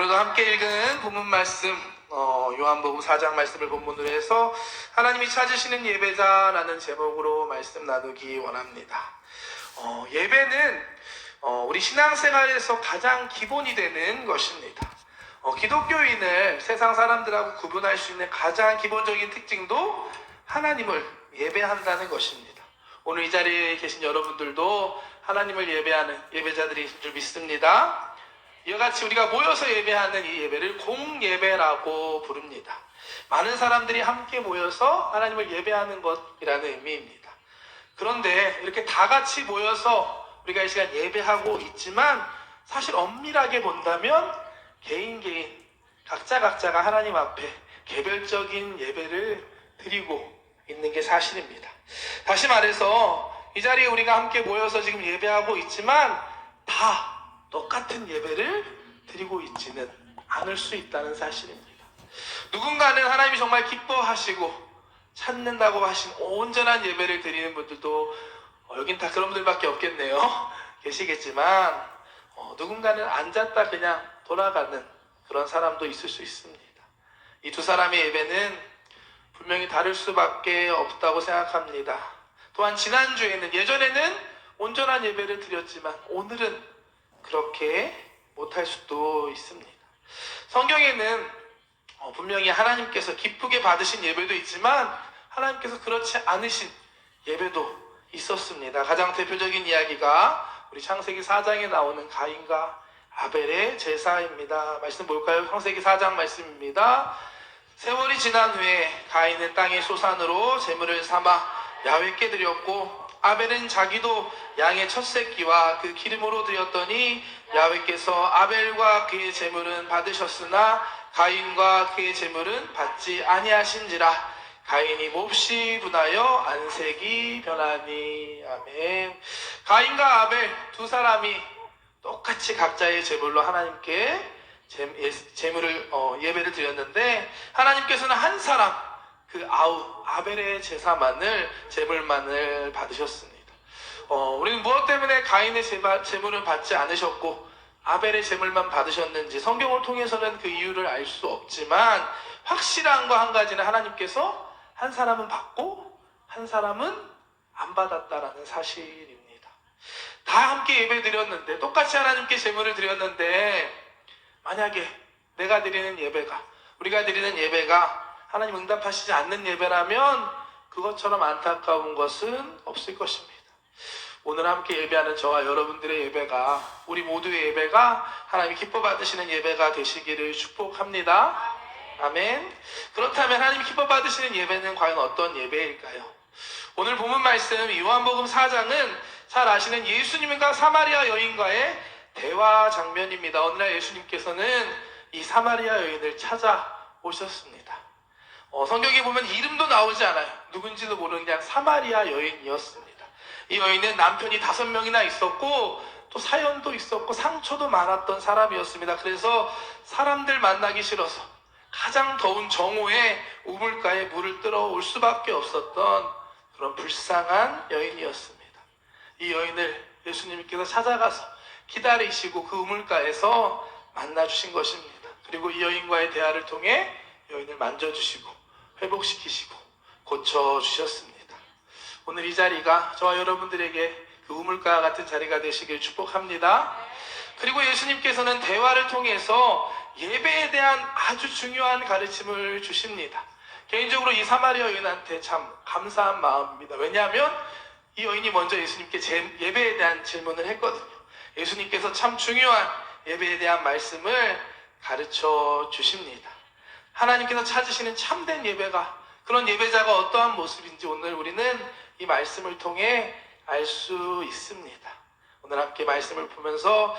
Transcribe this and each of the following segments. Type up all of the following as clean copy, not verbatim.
오늘도 함께 읽은 본문 말씀, 요한복음 4장 말씀을 본문으로 해서 하나님이 찾으시는 예배자라는 제목으로 말씀 나누기 원합니다. 예배는 우리 신앙생활에서 가장 기본이 되는 것입니다. 기독교인을 세상 사람들하고 구분할 수 있는 가장 기본적인 특징도 하나님을 예배한다는 것입니다. 오늘 이 자리에 계신 여러분들도 하나님을 예배하는 예배자들인 줄 믿습니다. 이와 같이 우리가 모여서 예배하는 이 예배를 공예배라고 부릅니다. 많은 사람들이 함께 모여서 하나님을 예배하는 것이라는 의미입니다. 그런데 이렇게 다 같이 모여서 우리가 이 시간 예배하고 있지만 사실 엄밀하게 본다면 개인 각자가 하나님 앞에 개별적인 예배를 드리고 있는 게 사실입니다. 다시 말해서 이 자리에 우리가 함께 모여서 지금 예배하고 있지만 다 똑같은 예배를 드리고 있지는 않을 수 있다는 사실입니다. 누군가는 하나님이 정말 기뻐하시고 찾는다고 하신 온전한 예배를 드리는 분들도 여긴 다 그런 분들밖에 없겠네요. 계시겠지만 누군가는 앉았다 그냥 돌아가는 그런 사람도 있을 수 있습니다. 이 두 사람의 예배는 분명히 다를 수밖에 없다고 생각합니다. 또한 지난주에는 예전에는 온전한 예배를 드렸지만 오늘은 그렇게 못할 수도 있습니다. 성경에는 분명히 하나님께서 기쁘게 받으신 예배도 있지만 하나님께서 그렇지 않으신 예배도 있었습니다. 가장 대표적인 이야기가 우리 창세기 4장에 나오는 가인과 아벨의 제사입니다. 말씀 볼까요? 창세기 4장 말씀입니다. 세월이 지난 후에 가인은 땅의 소산으로 제물을 삼아 야훼께 드렸고 아벨은 자기도 양의 첫 새끼와 그 기름으로 드렸더니 야훼께서 아벨과 그의 제물은 받으셨으나 가인과 그의 제물은 받지 아니하신지라. 가인이 몹시 분하여 안색이 변하니. 아멘. 가인과 아벨 두 사람이 똑같이 각자의 제물로 하나님께 예배를 드렸는데 하나님께서는 한 사람 그 아벨의 제물만을 받으셨습니다. 우리는 무엇 때문에 가인의 제물을 받지 않으셨고 아벨의 제물만 받으셨는지 성경을 통해서는 그 이유를 알 수 없지만 확실한 거 한 가지는 하나님께서 한 사람은 받고 한 사람은 안 받았다라는 사실입니다. 다 함께 예배 드렸는데 똑같이 하나님께 제물을 드렸는데 만약에 내가 드리는 예배가 우리가 드리는 예배가 하나님 응답하시지 않는 예배라면 그것처럼 안타까운 것은 없을 것입니다. 오늘 함께 예배하는 저와 여러분들의 예배가 우리 모두의 예배가 하나님이 기뻐 받으시는 예배가 되시기를 축복합니다. 아멘. 그렇다면 하나님이 기뻐 받으시는 예배는 과연 어떤 예배일까요? 오늘 본문 말씀 요한복음 4장은 잘 아시는 예수님과 사마리아 여인과의 대화 장면입니다. 어느 날 예수님께서는 이 사마리아 여인을 찾아오셨습니다. 성경에 보면 이름도 나오지 않아요. 누군지도 모르는 그냥 사마리아 여인이었습니다. 이 여인은 남편이 5명이나 있었고 또 사연도 있었고 상처도 많았던 사람이었습니다. 그래서 사람들 만나기 싫어서 가장 더운 정오에 우물가에 물을 뜨러 올 수밖에 없었던 그런 불쌍한 여인이었습니다. 이 여인을 예수님께서 찾아가서 기다리시고 그 우물가에서 만나주신 것입니다. 그리고 이 여인과의 대화를 통해 여인을 만져주시고 회복시키시고 고쳐주셨습니다. 오늘 이 자리가 저와 여러분들에게 그 우물가 같은 자리가 되시길 축복합니다. 그리고 예수님께서는 대화를 통해서 예배에 대한 아주 중요한 가르침을 주십니다. 개인적으로 이 사마리아 여인한테 참 감사한 마음입니다. 왜냐하면 이 여인이 먼저 예수님께 예배에 대한 질문을 했거든요. 예수님께서 참 중요한 예배에 대한 말씀을 가르쳐 주십니다. 하나님께서 찾으시는 참된 예배가 그런 예배자가 어떠한 모습인지 오늘 우리는 이 말씀을 통해 알 수 있습니다. 오늘 함께 말씀을 보면서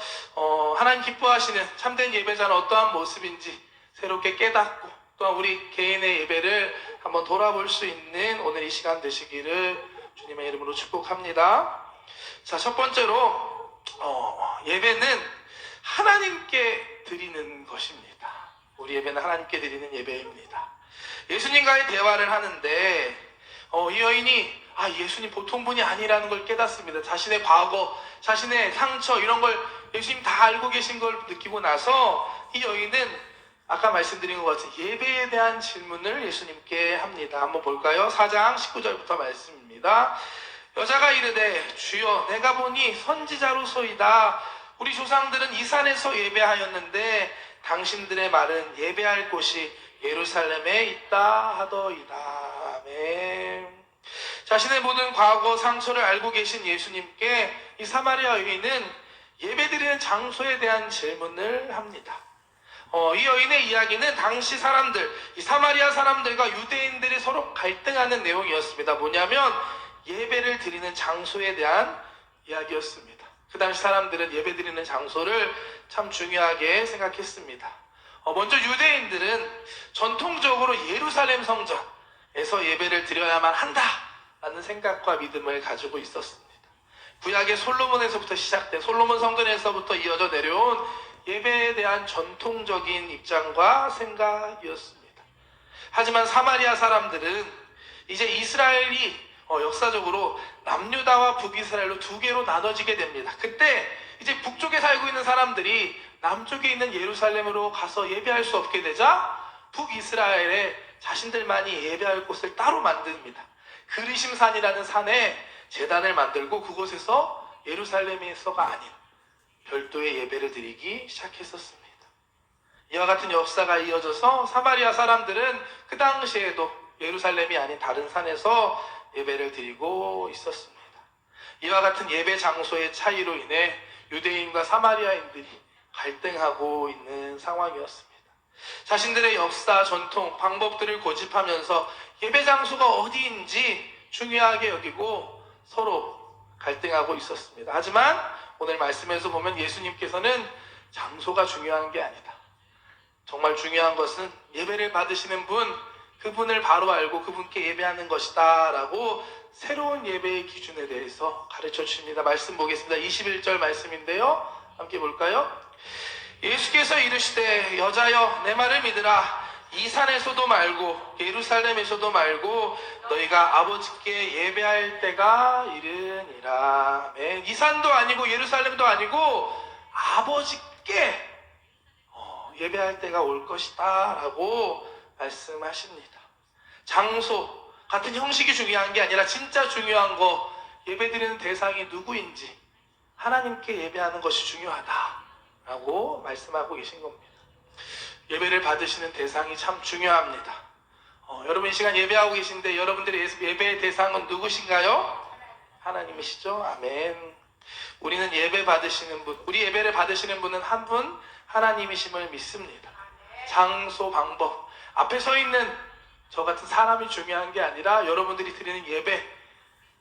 하나님 기뻐하시는 참된 예배자는 어떠한 모습인지 새롭게 깨닫고 또한 우리 개인의 예배를 한번 돌아볼 수 있는 오늘 이 시간 되시기를 주님의 이름으로 축복합니다. 자, 첫 번째로 예배는 하나님께 드리는 것입니다. 우리 예배는 하나님께 드리는 예배입니다. 예수님과의 대화를 하는데 이 여인이 예수님 보통 분이 아니라는 걸 깨닫습니다. 자신의 과거, 자신의 상처 이런 걸 예수님 다 알고 계신 걸 느끼고 나서 이 여인은 아까 말씀드린 것 같은 예배에 대한 질문을 예수님께 합니다. 한번 볼까요? 4장 19절부터 말씀입니다. 여자가 이르되 주여 내가 보니 선지자로소이다. 우리 조상들은 이 산에서 예배하였는데 당신들의 말은 예배할 곳이 예루살렘에 있다 하더이다. 아멘. 자신의 모든 과거 상처를 알고 계신 예수님께 이 사마리아 여인은 예배드리는 장소에 대한 질문을 합니다. 이 여인의 이야기는 당시 사람들, 이 사마리아 사람들과 유대인들이 서로 갈등하는 내용이었습니다. 뭐냐면 예배를 드리는 장소에 대한 이야기였습니다. 그 당시 사람들은 예배드리는 장소를 참 중요하게 생각했습니다. 먼저 유대인들은 전통적으로 예루살렘 성전에서 예배를 드려야만 한다라는 생각과 믿음을 가지고 있었습니다. 구약의 솔로몬에서부터 시작된 솔로몬 성전에서부터 이어져 내려온 예배에 대한 전통적인 입장과 생각이었습니다. 하지만 사마리아 사람들은 이제 이스라엘이 역사적으로 남유다와 북이스라엘로 두 개로 나눠지게 됩니다. 그때 이제 북쪽에 살고 있는 사람들이 남쪽에 있는 예루살렘으로 가서 예배할 수 없게 되자 북이스라엘에 자신들만이 예배할 곳을 따로 만듭니다. 그리심산이라는 산에 제단을 만들고 그곳에서 예루살렘에서가 아닌 별도의 예배를 드리기 시작했었습니다. 이와 같은 역사가 이어져서 사마리아 사람들은 그 당시에도 예루살렘이 아닌 다른 산에서 예배를 드리고 있었습니다. 이와 같은 예배 장소의 차이로 인해 유대인과 사마리아인들이 갈등하고 있는 상황이었습니다. 자신들의 역사, 전통, 방법들을 고집하면서 예배 장소가 어디인지 중요하게 여기고 서로 갈등하고 있었습니다. 하지만 오늘 말씀에서 보면 예수님께서는 장소가 중요한 게 아니다. 정말 중요한 것은 예배를 받으시는 분, 그분을 바로 알고 그분께 예배하는 것이다 라고 새로운 예배의 기준에 대해서 가르쳐 주십니다. 말씀 보겠습니다. 21절 말씀인데요. 함께 볼까요? 예수께서 이르시되 여자여 내 말을 믿으라. 이 산에서도 말고 예루살렘에서도 말고 너희가 아버지께 예배할 때가 이르니라. 이 산도 아니고 예루살렘도 아니고 아버지께 예배할 때가 올 것이다 라고 말씀하십니다. 장소 같은 형식이 중요한 게 아니라 진짜 중요한 거, 예배드리는 대상이 누구인지 하나님께 예배하는 것이 중요하다라고 말씀하고 계신 겁니다. 예배를 받으시는 대상이 참 중요합니다. 여러분 이 시간 예배하고 계신데 여러분들의 예배의 대상은 누구신가요? 하나님이시죠? 아멘. 우리는 예배 받으시는 분, 우리 예배를 받으시는 분은 한 분 하나님이심을 믿습니다. 장소, 방법, 앞에 서 있는 저 같은 사람이 중요한 게 아니라 여러분들이 드리는 예배,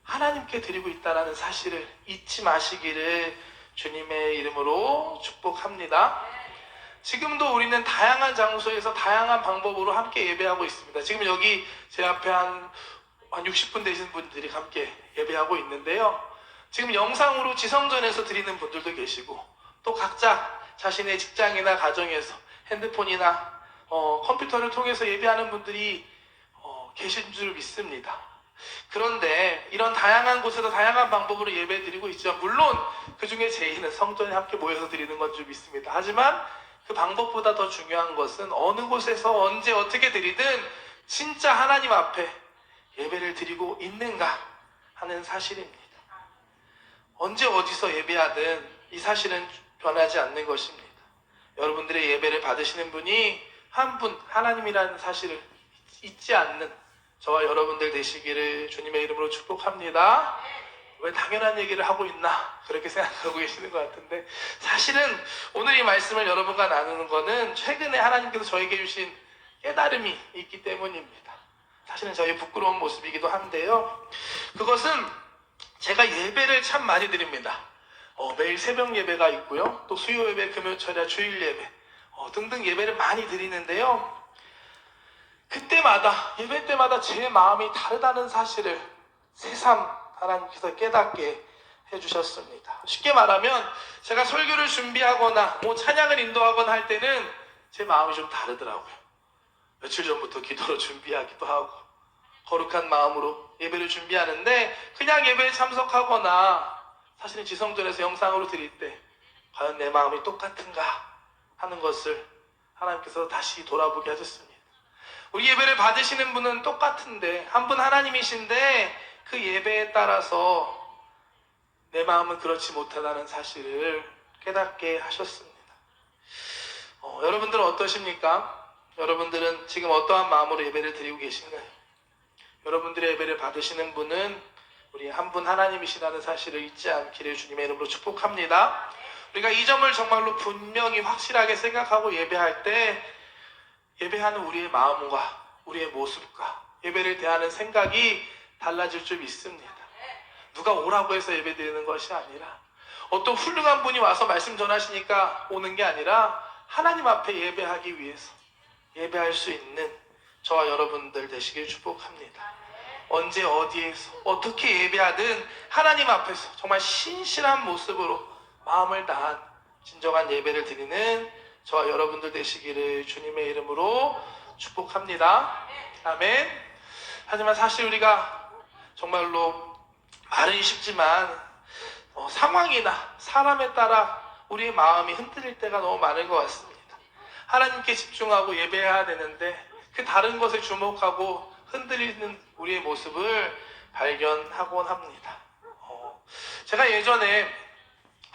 하나님께 드리고 있다는 사실을 잊지 마시기를 주님의 이름으로 축복합니다. 지금도 우리는 다양한 장소에서 다양한 방법으로 함께 예배하고 있습니다. 지금 여기 제 앞에 한 60분 되신 분들이 함께 예배하고 있는데요. 지금 영상으로 지성전에서 드리는 분들도 계시고 또 각자 자신의 직장이나 가정에서 핸드폰이나 컴퓨터를 통해서 예배하는 분들이 계신 줄 믿습니다. 그런데 이런 다양한 곳에서 다양한 방법으로 예배 드리고 있지만 물론 그 중에 제일은 성전에 함께 모여서 드리는 건 줄 믿습니다. 하지만 그 방법보다 더 중요한 것은 어느 곳에서 언제 어떻게 드리든 진짜 하나님 앞에 예배를 드리고 있는가 하는 사실입니다. 언제 어디서 예배하든 이 사실은 변하지 않는 것입니다. 여러분들의 예배를 받으시는 분이 한 분 하나님이라는 사실을 잊지 않는 저와 여러분들 되시기를 주님의 이름으로 축복합니다. 왜 당연한 얘기를 하고 있나 그렇게 생각하고 계시는 것 같은데 사실은 오늘 이 말씀을 여러분과 나누는 것은 최근에 하나님께서 저에게 주신 깨달음이 있기 때문입니다. 사실은 저의 부끄러운 모습이기도 한데요. 그것은 제가 예배를 참 많이 드립니다. 매일 새벽 예배가 있고요. 또 수요 예배, 금요 철야, 주일 예배 등등 예배를 많이 드리는데요. 그때마다 예배 때마다 제 마음이 다르다는 사실을 새삼 하나님께서 깨닫게 해주셨습니다. 쉽게 말하면 제가 설교를 준비하거나 찬양을 인도하거나 할 때는 제 마음이 좀 다르더라고요. 며칠 전부터 기도로 준비하기도 하고 거룩한 마음으로 예배를 준비하는데 그냥 예배에 참석하거나 사실은 지성전에서 영상으로 드릴 때 과연 내 마음이 똑같은가 하는 것을 하나님께서 다시 돌아보게 하셨습니다. 우리 예배를 받으시는 분은 똑같은데 한 분 하나님이신데 그 예배에 따라서 내 마음은 그렇지 못하다는 사실을 깨닫게 하셨습니다. 여러분들은 어떠십니까? 여러분들은 지금 어떠한 마음으로 예배를 드리고 계신가요? 여러분들의 예배를 받으시는 분은 우리 한 분 하나님이시라는 사실을 잊지 않기를 주님의 이름으로 축복합니다. 우리가 이 점을 정말로 분명히 확실하게 생각하고 예배할 때 예배하는 우리의 마음과 우리의 모습과 예배를 대하는 생각이 달라질 줄 믿습니다. 누가 오라고 해서 예배 드리는 것이 아니라 어떤 훌륭한 분이 와서 말씀 전하시니까 오는 게 아니라 하나님 앞에 예배하기 위해서 예배할 수 있는 저와 여러분들 되시길 축복합니다. 언제 어디에서 어떻게 예배하든 하나님 앞에서 정말 신실한 모습으로 마음을 다한 진정한 예배를 드리는 저와 여러분들 되시기를 주님의 이름으로 축복합니다. 아멘. 하지만 사실 우리가 정말로 말은 쉽지만 상황이나 사람에 따라 우리의 마음이 흔들릴 때가 너무 많은 것 같습니다. 하나님께 집중하고 예배해야 되는데 그 다른 것에 주목하고 흔들리는 우리의 모습을 발견하곤 합니다. 제가 예전에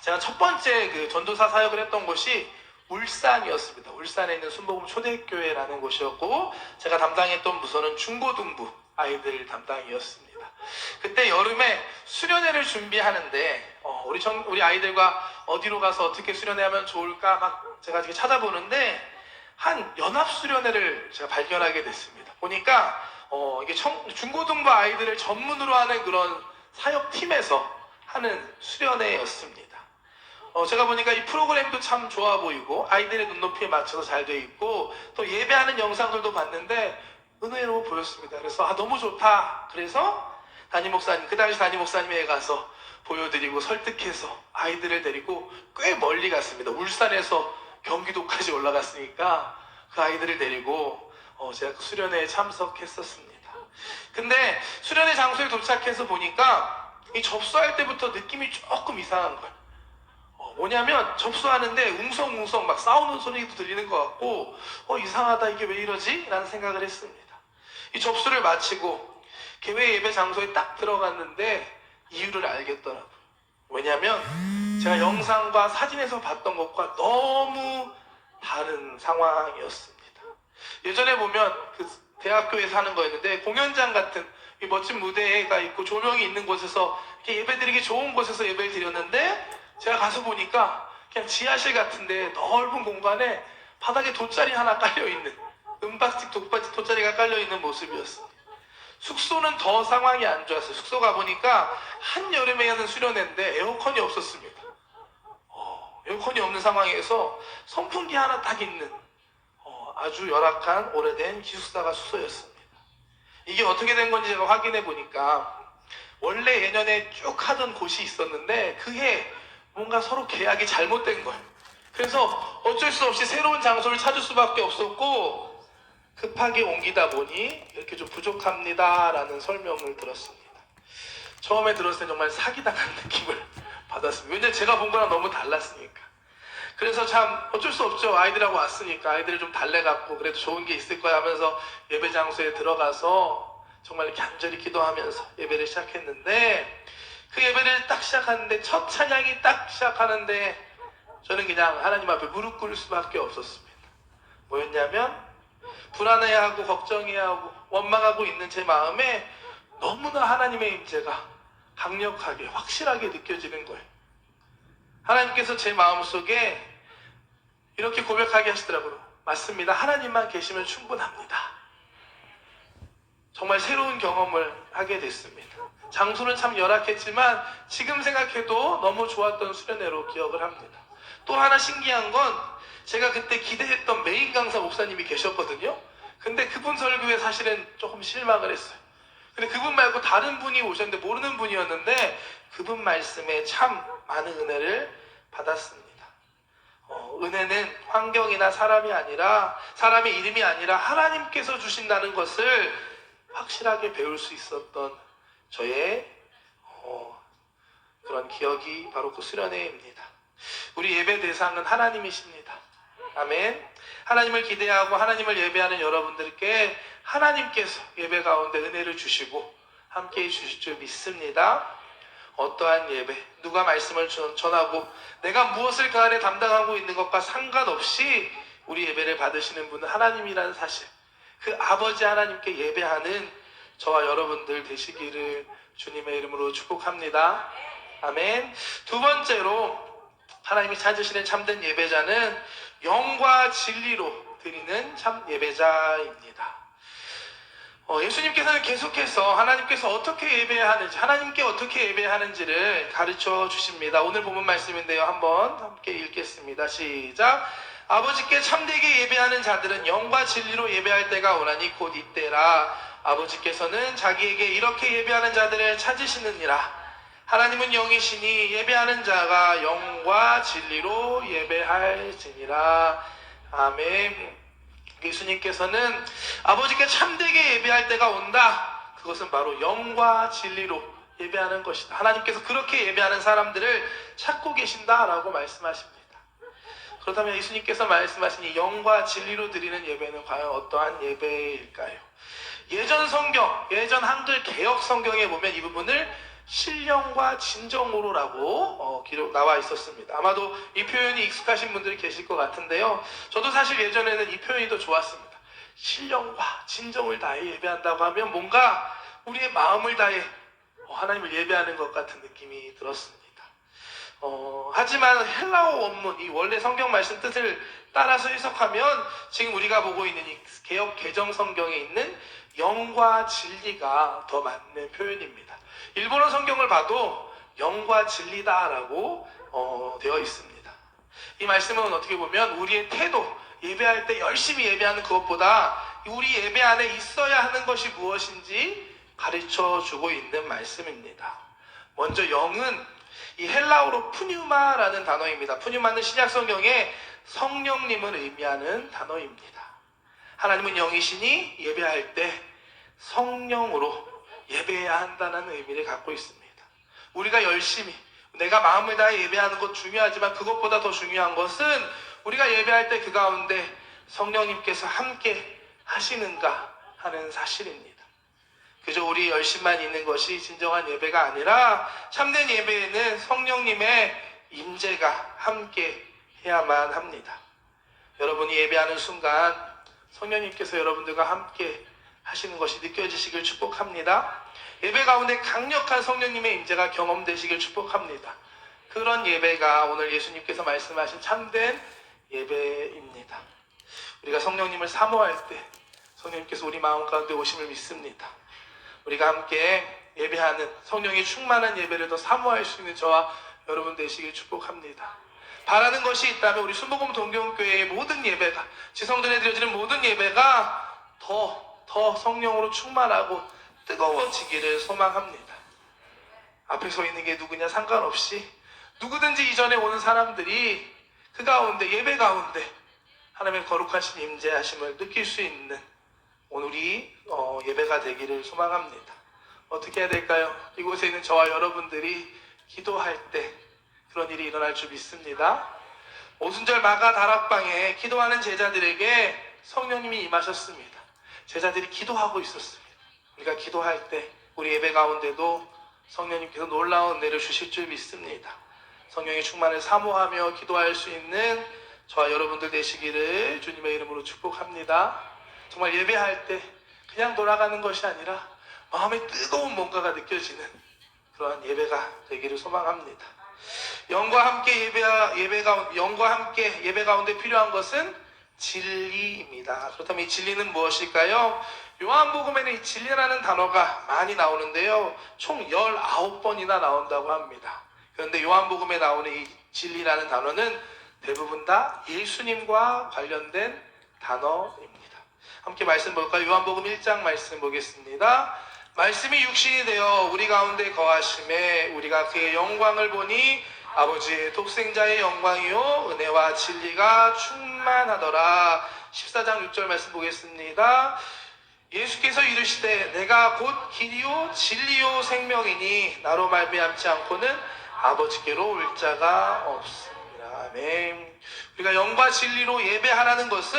제가 첫 번째 그 전도사 사역을 했던 곳이 울산이었습니다. 울산에 있는 순복음 초대교회라는 곳이었고 제가 담당했던 부서는 중고등부 아이들 담당이었습니다. 그때 여름에 수련회를 준비하는데 우리 아이들과 어디로 가서 어떻게 수련회하면 좋을까 막 제가 이렇게 찾아보는데 한 연합 수련회를 제가 발견하게 됐습니다. 보니까 이게 중고등부 아이들을 전문으로 하는 그런 사역팀에서 하는 수련회였습니다. 제가 보니까 이 프로그램도 참 좋아 보이고 아이들의 눈높이에 맞춰서 잘 돼 있고 또 예배하는 영상들도 봤는데 은혜로 보였습니다. 그래서 너무 좋다. 그래서 그 당시 담임 목사님에 가서 보여드리고 설득해서 아이들을 데리고 꽤 멀리 갔습니다. 울산에서 경기도까지 올라갔으니까 그 아이들을 데리고 제가 그 수련회에 참석했었습니다. 근데 수련회 장소에 도착해서 보니까 이 접수할 때부터 느낌이 조금 이상한 거예요. 뭐냐면 접수하는데 웅성웅성 막 싸우는 소리도 들리는 것 같고 이상하다 이게 왜 이러지? 라는 생각을 했습니다. 이 접수를 마치고 개회 예배 장소에 딱 들어갔는데 이유를 알겠더라고요. 왜냐면 제가 영상과 사진에서 봤던 것과 너무 다른 상황이었습니다. 예전에 보면 그 대학교에서 하는 거였는데 공연장 같은 이 멋진 무대가 있고 조명이 있는 곳에서 이렇게 예배드리기 좋은 곳에서 예배를 드렸는데 제가 가서 보니까 그냥 지하실 같은데 넓은 공간에 바닥에 돗자리 하나 깔려있는 은박지 돗자리가 깔려있는 모습이었습니다. 숙소는 더 상황이 안 좋았어요. 숙소 가보니까 한여름에 하는 수련회인데 에어컨이 없었습니다. 에어컨이 없는 상황에서 선풍기 하나 딱 있는 아주 열악한 오래된 기숙사가 숙소였습니다. 이게 어떻게 된 건지 제가 확인해 보니까 원래 예년에 쭉 하던 곳이 있었는데 그게 뭔가 서로 계약이 잘못된 거예요. 그래서 어쩔 수 없이 새로운 장소를 찾을 수밖에 없었고 급하게 옮기다 보니 이렇게 좀 부족합니다 라는 설명을 들었습니다. 처음에 들었을 때 정말 사기당한 느낌을 받았습니다. 왜냐면 제가 본 거랑 너무 달랐으니까. 그래서 참 어쩔 수 없죠. 아이들하고 왔으니까 아이들을 좀 달래갖고 그래도 좋은 게 있을 거야 하면서 예배 장소에 들어가서 정말 간절히 기도하면서 예배를 시작했는데 그 예배를 딱 시작하는데 첫 찬양이 딱 시작하는데 저는 그냥 하나님 앞에 무릎 꿇을 수밖에 없었습니다. 뭐였냐면 불안해하고 걱정해하고 원망하고 있는 제 마음에 너무나 하나님의 임재가 강력하게 확실하게 느껴지는 거예요. 하나님께서 제 마음속에 이렇게 고백하게 하시더라고요. 맞습니다. 하나님만 계시면 충분합니다. 정말 새로운 경험을 하게 됐습니다. 장소는 참 열악했지만 지금 생각해도 너무 좋았던 수련회로 기억을 합니다. 또 하나 신기한 건 제가 그때 기대했던 메인 강사 목사님이 계셨거든요. 근데 그분 설교에 사실은 조금 실망을 했어요. 근데 그분 말고 다른 분이 오셨는데 모르는 분이었는데 그분 말씀에 참 많은 은혜를 받았습니다. 은혜는 환경이나 사람이 아니라 사람의 이름이 아니라 하나님께서 주신다는 것을 확실하게 배울 수 있었던 저의 그런 기억이 바로 그 수련회입니다. 우리 예배 대상은 하나님이십니다. 아멘. 하나님을 기대하고 하나님을 예배하는 여러분들께 하나님께서 예배 가운데 은혜를 주시고 함께해 주실 줄 믿습니다. 어떠한 예배, 누가 말씀을 전하고 내가 무엇을 그 안에 담당하고 있는 것과 상관없이 우리 예배를 받으시는 분은 하나님이라는 사실, 그 아버지 하나님께 예배하는 저와 여러분들 되시기를 주님의 이름으로 축복합니다. 아멘. 두 번째로 하나님이 찾으시는 참된 예배자는 영과 진리로 드리는 참 예배자입니다. 예수님께서는 계속해서 하나님께서 어떻게 예배해야 하는지, 하나님께 어떻게 예배해야 하는지를 가르쳐 주십니다. 오늘 본문 말씀인데요. 한번 함께 읽겠습니다. 시작. 아버지께 참되게 예배하는 자들은 영과 진리로 예배할 때가 오나니 곧 이때라. 아버지께서는 자기에게 이렇게 예배하는 자들을 찾으시느니라. 하나님은 영이시니 예배하는 자가 영과 진리로 예배할지니라. 아멘. 예수님께서는 아버지께 참되게 예배할 때가 온다. 그것은 바로 영과 진리로 예배하는 것이다. 하나님께서 그렇게 예배하는 사람들을 찾고 계신다라고 말씀하십니다. 그렇다면 예수님께서 말씀하신 이 영과 진리로 드리는 예배는 과연 어떠한 예배일까요? 예전 성경, 예전 한글 개역 성경에 보면 이 부분을 신령과 진정으로라고 기록 나와 있었습니다. 아마도 이 표현이 익숙하신 분들이 계실 것 같은데요. 저도 사실 예전에는 이 표현이 더 좋았습니다. 신령과 진정을 다해 예배한다고 하면 뭔가 우리의 마음을 다해 하나님을 예배하는 것 같은 느낌이 들었습니다. 하지만 헬라어 원문, 이 원래 성경 말씀 뜻을 따라서 해석하면 지금 우리가 보고 있는 이 개역 개정 성경에 있는 영과 진리가 더 맞는 표현입니다. 일본어 성경을 봐도 영과 진리다라고 되어 있습니다. 이 말씀은 어떻게 보면 우리의 태도, 예배할 때 열심히 예배하는 그것보다 우리 예배 안에 있어야 하는 것이 무엇인지 가르쳐 주고 있는 말씀입니다. 먼저 영은 이 헬라어로 푸뉴마라는 단어입니다. 푸뉴마는 신약 성경에 성령님을 의미하는 단어입니다. 하나님은 영이시니 예배할 때 성령으로 예배해야 한다는 의미를 갖고 있습니다. 우리가 열심히 내가 마음을 다해 예배하는 것 중요하지만 그것보다 더 중요한 것은 우리가 예배할 때 그 가운데 성령님께서 함께 하시는가 하는 사실입니다. 그저 우리 열심만 있는 것이 진정한 예배가 아니라 참된 예배에는 성령님의 임재가 함께 해야만 합니다. 여러분이 예배하는 순간 성령님께서 여러분들과 함께 하시는 것이 느껴지시길 축복합니다. 예배 가운데 강력한 성령님의 임재가 경험되시길 축복합니다. 그런 예배가 오늘 예수님께서 말씀하신 참된 예배입니다. 우리가 성령님을 사모할 때 성령님께서 우리 마음 가운데 오심을 믿습니다. 우리가 함께 예배하는 성령이 충만한 예배를 더 사모할 수 있는 저와 여러분 되시길 축복합니다. 바라는 것이 있다면 우리 순복음 동경교회의 모든 예배가, 지성전에 드려지는 모든 예배가 더 성령으로 충만하고 뜨거워지기를 소망합니다. 앞에 서 있는 게 누구냐 상관없이 누구든지 이전에 오는 사람들이 그 가운데, 예배 가운데 하나님의 거룩하신 임재하심을 느낄 수 있는 오늘이 예배가 되기를 소망합니다. 어떻게 해야 될까요? 이곳에 있는 저와 여러분들이 기도할 때 그런 일이 일어날 줄 믿습니다. 오순절 마가 다락방에 기도하는 제자들에게 성령님이 임하셨습니다. 제자들이 기도하고 있었습니다. 우리가 기도할 때 우리 예배 가운데도 성령님께서 놀라운 은혜를 주실 줄 믿습니다. 성령의 충만을 사모하며 기도할 수 있는 저와 여러분들 되시기를 주님의 이름으로 축복합니다. 정말 예배할 때 그냥 돌아가는 것이 아니라 마음에 뜨거운 뭔가가 느껴지는 그러한 예배가 되기를 소망합니다. 영과 함께 예배 가운데 필요한 것은 진리입니다. 그렇다면 이 진리는 무엇일까요? 요한복음에는 이 진리라는 단어가 많이 나오는데요. 총 19번이나 나온다고 합니다. 그런데 요한복음에 나오는 이 진리라는 단어는 대부분 다 예수님과 관련된 단어입니다. 함께 말씀 볼까요? 요한복음 1장 말씀 보겠습니다. 말씀이 육신이 되어 우리 가운데 거하심에 우리가 그의 영광을 보니 아버지의 독생자의 영광이요 은혜와 진리가 충만하더라. 14장 6절 말씀 보겠습니다. 예수께서 이르시되 내가 곧 길이요 진리요 생명이니 나로 말미암지 않고는 아버지께로 올 자가 없습니다. 아멘. 우리가 영과 진리로 예배하라는 것은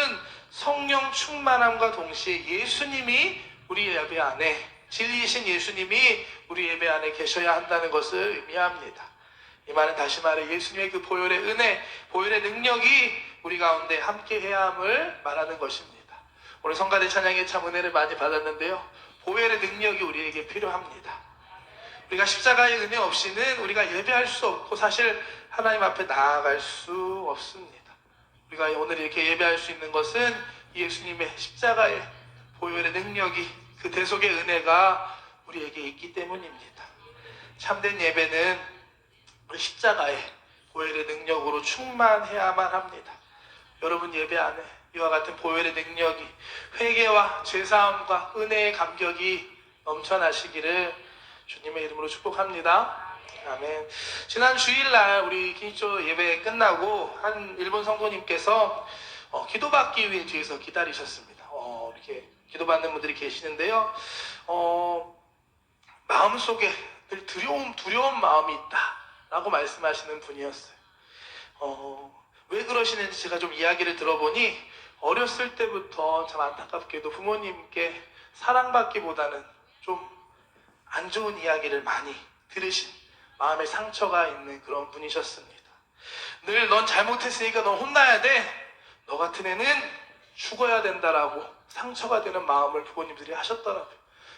성령 충만함과 동시에 예수님이 우리 예배 안에, 진리이신 예수님이 우리 예배 안에 계셔야 한다는 것을 의미합니다. 이 말은 다시 말해 예수님의 그 보혈의 은혜, 보혈의 능력이 우리 가운데 함께 해야 함을 말하는 것입니다. 오늘 성가대 찬양에 참 은혜를 많이 받았는데요, 보혈의 능력이 우리에게 필요합니다. 우리가 십자가의 은혜 없이는 우리가 예배할 수 없고 사실 하나님 앞에 나아갈 수 없습니다. 우리가 오늘 이렇게 예배할 수 있는 것은 예수님의 십자가의 보혈의 능력이, 그 대속의 은혜가 우리에게 있기 때문입니다. 참된 예배는 십자가의 보혈의 능력으로 충만해야만 합니다. 여러분 예배 안에 이와 같은 보혈의 능력이, 회개와 죄사함과 은혜의 감격이 넘쳐나시기를 주님의 이름으로 축복합니다. 아멘. 지난 주일날 우리 기초 예배 끝나고 한 일본 성도님께서 기도받기 위해 뒤에서 기다리셨습니다. 이렇게 기도받는 분들이 계시는데요, 마음속에 늘 두려운 마음이 있다라고 말씀하시는 분이었어요. 왜 그러시는지 제가 좀 이야기를 들어보니, 어렸을 때부터 참 안타깝게도 부모님께 사랑받기보다는 좀 안 좋은 이야기를 많이 들으신, 마음에 상처가 있는 그런 분이셨습니다. 늘 넌 잘못했으니까 넌 혼나야 돼, 너 같은 애는 죽어야 된다라고 상처가 되는 마음을 부모님들이 하셨더라고요.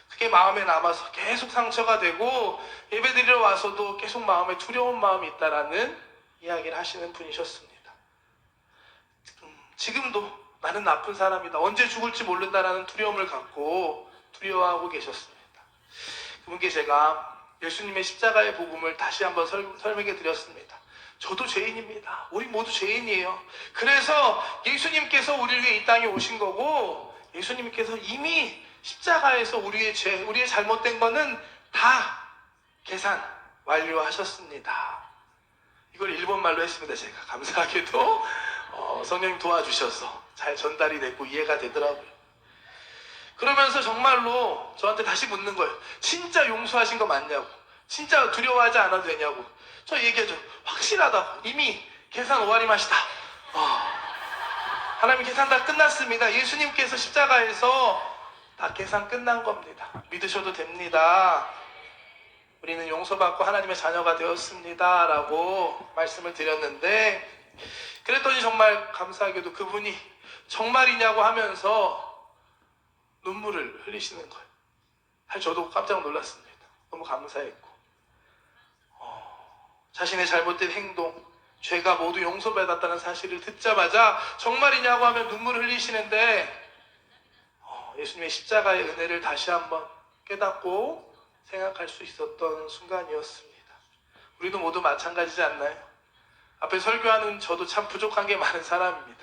그게 마음에 남아서 계속 상처가 되고 예배드리러 와서도 계속 마음에 두려운 마음이 있다라는 이야기를 하시는 분이셨습니다. 지금도 나는 나쁜 사람이다, 언제 죽을지 모른다라는 두려움을 갖고 두려워하고 계셨습니다. 그분께 제가 예수님의 십자가의 복음을 다시 한번 설명해 드렸습니다. 저도 죄인입니다. 우리 모두 죄인이에요. 그래서 예수님께서 우리를 위해 이 땅에 오신 거고, 예수님께서 이미 십자가에서 우리의 죄, 우리의 잘못된 거는 다 계산 완료하셨습니다. 이걸 일본말로 했습니다. 제가 감사하게도 성령님 도와주셔서 잘 전달이 됐고 이해가 되더라고요. 그러면서 정말로 저한테 다시 묻는 거예요. 진짜 용서하신 거 맞냐고, 진짜 두려워하지 않아도 되냐고. 저 얘기하죠. 확실하다고. 이미 계산 오아리 맛이다. 하나님 계산 다 끝났습니다. 예수님께서 십자가에서 다 계산 끝난 겁니다. 믿으셔도 됩니다. 우리는 용서받고 하나님의 자녀가 되었습니다 라고 말씀을 드렸는데, 그랬더니 정말 감사하게도 그분이 정말이냐고 하면서 눈물을 흘리시는 거예요. 사실 저도 깜짝 놀랐습니다. 너무 감사했고, 자신의 잘못된 행동, 죄가 모두 용서받았다는 사실을 듣자마자 정말이냐고 하면 눈물을 흘리시는데, 예수님의 십자가의 은혜를 다시 한번 깨닫고 생각할 수 있었던 순간이었습니다. 우리도 모두 마찬가지지 않나요? 앞에 설교하는 저도 참 부족한 게 많은 사람입니다.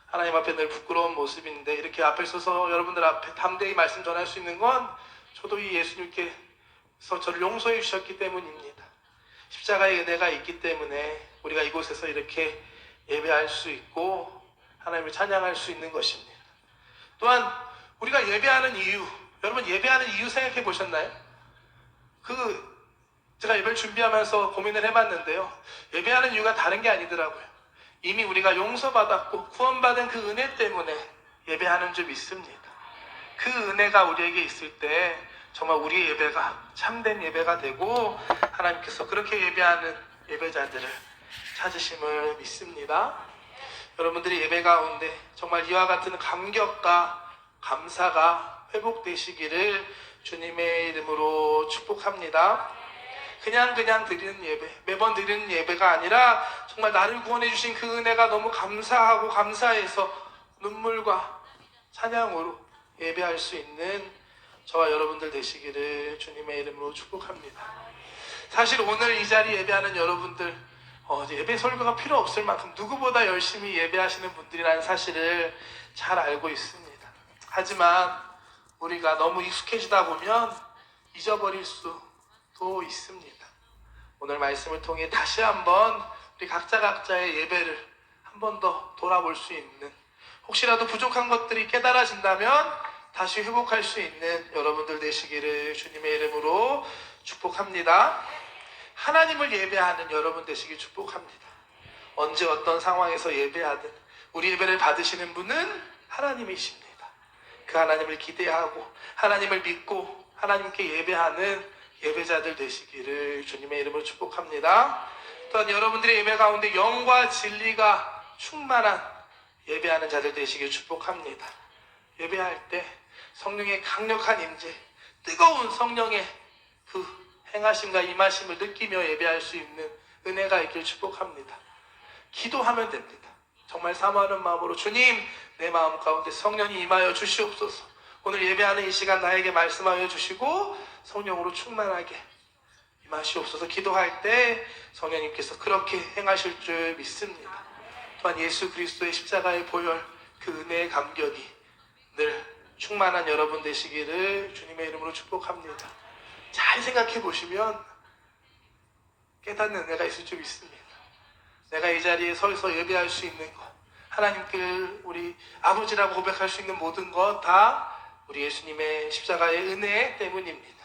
하나님 앞에 늘 부끄러운 모습인데, 이렇게 앞에 서서 여러분들 앞에 담대히 말씀 전할 수 있는 건 저도 이 예수님께서 저를 용서해 주셨기 때문입니다. 십자가의 은혜가 있기 때문에 우리가 이곳에서 이렇게 예배할 수 있고 하나님을 찬양할 수 있는 것입니다. 또한 우리가 예배하는 이유, 여러분 예배하는 이유 생각해 보셨나요? 제가 예배를 준비하면서 고민을 해봤는데요, 예배하는 이유가 다른 게 아니더라고요. 이미 우리가 용서받았고 구원받은 그 은혜 때문에 예배하는 줄 믿습니다. 그 은혜가 우리에게 있을 때 정말 우리의 예배가 참된 예배가 되고 하나님께서 그렇게 예배하는 예배자들을 찾으심을 믿습니다. 여러분들이 예배 가운데 정말 이와 같은 감격과 감사가 회복되시기를 주님의 이름으로 축복합니다. 그냥 드리는 예배, 매번 드리는 예배가 아니라 정말 나를 구원해 주신 그 은혜가 너무 감사하고 감사해서 눈물과 찬양으로 예배할 수 있는 저와 여러분들 되시기를 주님의 이름으로 축복합니다. 사실 오늘 이 자리 예배하는 여러분들, 예배 설교가 필요 없을 만큼 누구보다 열심히 예배하시는 분들이라는 사실을 잘 알고 있습니다. 하지만 우리가 너무 익숙해지다 보면 잊어버릴 수도 있습니다. 오늘 말씀을 통해 다시 한번 우리 각자의 예배를 한 번 더 돌아볼 수 있는, 혹시라도 부족한 것들이 깨달아진다면 다시 회복할 수 있는 여러분들 되시기를 주님의 이름으로 축복합니다. 하나님을 예배하는 여러분 되시길 축복합니다. 언제 어떤 상황에서 예배하든 우리 예배를 받으시는 분은 하나님이십니다. 그 하나님을 기대하고 하나님을 믿고 하나님께 예배하는 예배자들 되시기를 주님의 이름으로 축복합니다. 또한 여러분들의 예배 가운데 영과 진리가 충만한 예배하는 자들 되시길 축복합니다. 예배할 때 성령의 강력한 임재, 뜨거운 성령의 그 행하심과 임하심을 느끼며 예배할 수 있는 은혜가 있길 축복합니다. 기도하면 됩니다. 정말 사모하는 마음으로 주님, 내 마음 가운데 성령이 임하여 주시옵소서. 오늘 예배하는 이 시간 나에게 말씀하여 주시고 성령으로 충만하게 임하시옵소서. 기도할 때 성령님께서 그렇게 행하실 줄 믿습니다. 또한 예수 그리스도의 십자가의 보혈, 그 은혜의 감격이 늘 충만한 여러분 되시기를 주님의 이름으로 축복합니다. 잘 생각해 보시면 깨닫는 은혜가 있을 줄 믿습니다. 내가 이 자리에 서서 예배할 수 있는 것, 하나님께 우리 아버지라고 고백할 수 있는 모든 것 다 우리 예수님의 십자가의 은혜 때문입니다.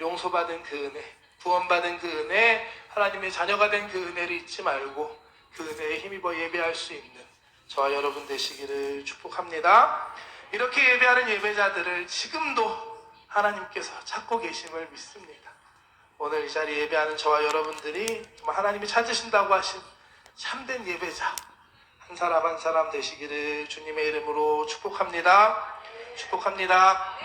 용서받은 그 은혜, 구원받은 그 은혜, 하나님의 자녀가 된 그 은혜를 잊지 말고 그 은혜에 힘입어 예배할 수 있는 저와 여러분 되시기를 축복합니다. 이렇게 예배하는 예배자들을 지금도 하나님께서 찾고 계심을 믿습니다. 오늘 이 자리에 예배하는 저와 여러분들이 정말 하나님이 찾으신다고 하신 참된 예배자 한 사람 한 사람 되시기를 주님의 이름으로 축복합니다. 축복합니다.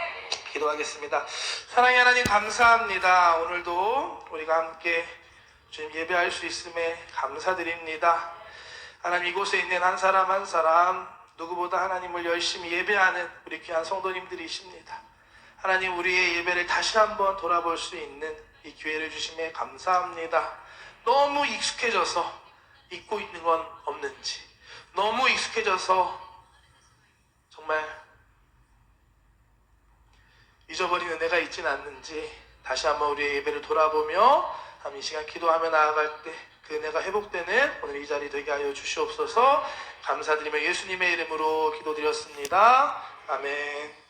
기도하겠습니다. 사랑의 하나님 감사합니다. 오늘도 우리가 함께 주님 예배할 수 있음에 감사드립니다. 하나님, 이곳에 있는 한 사람 한 사람 누구보다 하나님을 열심히 예배하는 우리 귀한 성도님들이십니다. 하나님, 우리의 예배를 다시 한번 돌아볼 수 있는 이 기회를 주심에 감사합니다. 너무 익숙해져서 잊고 있는 건 없는지, 너무 익숙해져서 정말 잊어버린 은혜가 있진 않는지 다시 한번 우리의 예배를 돌아보며 이 시간 기도하며 나아갈 때 그 은혜가 회복되는 오늘 이 자리 되게 하여 주시옵소서. 감사드리며 예수님의 이름으로 기도드렸습니다. 아멘.